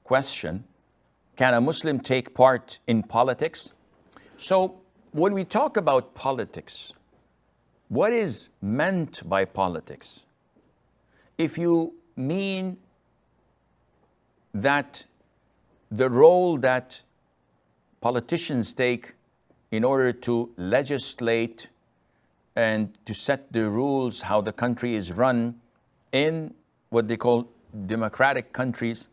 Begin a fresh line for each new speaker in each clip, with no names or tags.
question, can a Muslim take part in politics? So when we talk about politics, what is meant by politics? If you mean that the role that politicians take in order to legislate and to set the rules how the country is run in what they call democratic countries,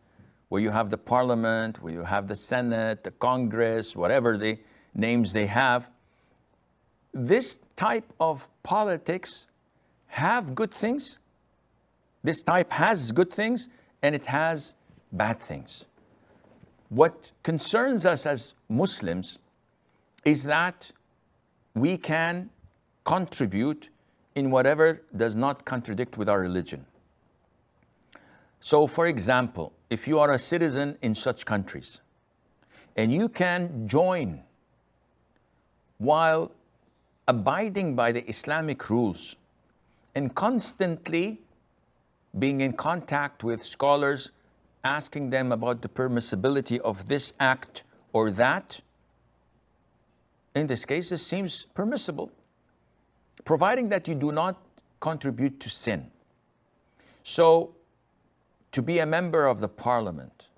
where you have the parliament, where you have the Senate, the Congress, whatever the names they have, this type of politics have good things. This type has good things and it has bad things. What concerns us as Muslims is that we can contribute in whatever does not contradict with our religion. So for example, if you are a citizen in such countries and you can join while abiding by the Islamic rules and constantly being in contact with scholars, asking them about the permissibility of this act or that, in this case, this seems permissible, providing that you do not contribute to sin. So, to be a member of the parliament,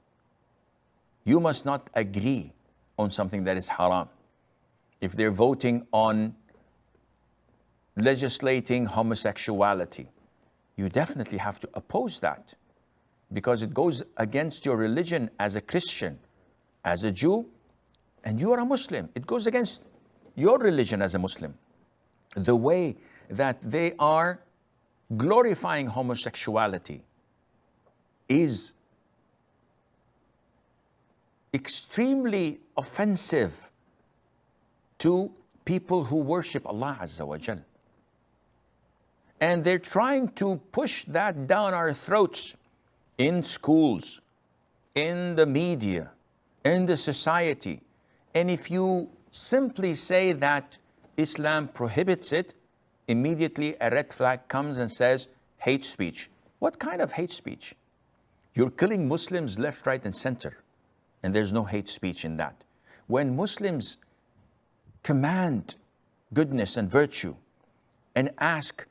you must not agree on something that is haram. If they're voting on legislating homosexuality, you definitely have to oppose that because it goes against your religion as a Christian, as a Jew, and you are a Muslim. It goes against your religion as a Muslim. The way that they are glorifying homosexuality is extremely offensive to people who worship Allah Azza wa Jal. And they're trying to push that down our throats in schools, in the media, in the society. And if you simply say that Islam prohibits it, immediately a red flag comes and says, hate speech. What kind of hate speech? You're killing Muslims left, right, and center, and there's no hate speech in that. When Muslims command goodness and virtue and ask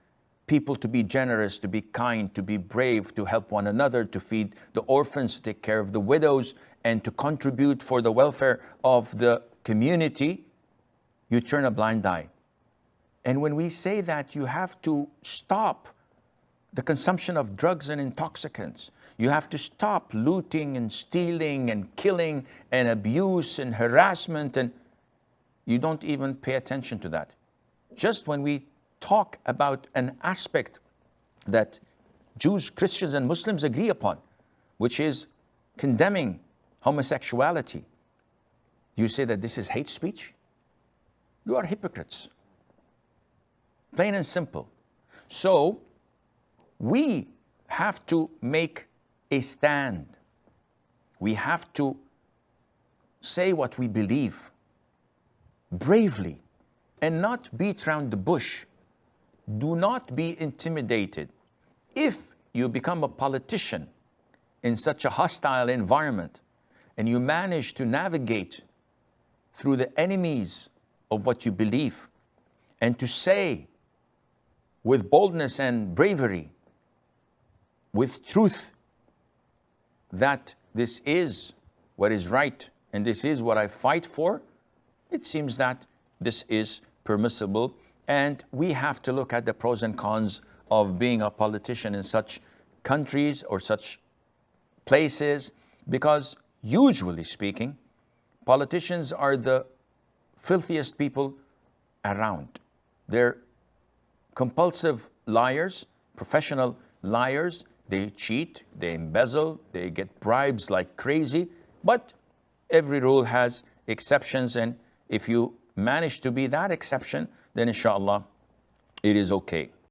people to be generous, to be kind, to be brave, to help one another, to feed the orphans, to take care of the widows, and to contribute for the welfare of the community, you turn a blind eye. And when we say that you have to stop the consumption of drugs and intoxicants, you have to stop looting and stealing and killing and abuse and harassment, and you don't even pay attention to that. Just when we talk about an aspect that Jews, Christians, and Muslims agree upon, which is condemning homosexuality, you say that this is hate speech? You are hypocrites. Plain and simple. So, we have to make a stand. We have to say what we believe bravely and not beat around the bush. Do not be intimidated. If you become a politician in such a hostile environment and you manage to navigate through the enemies of what you believe and to say with boldness and bravery, with truth, that this is what is right and this is what I fight for, it seems that this is permissible. And we have to look at the pros and cons of being a politician in such countries or such places, because usually speaking, politicians are the filthiest people around. They're compulsive liars, professional liars. They cheat, they embezzle, they get bribes like crazy, but every rule has exceptions, and if you manage to be that exception, then inshallah, it is okay.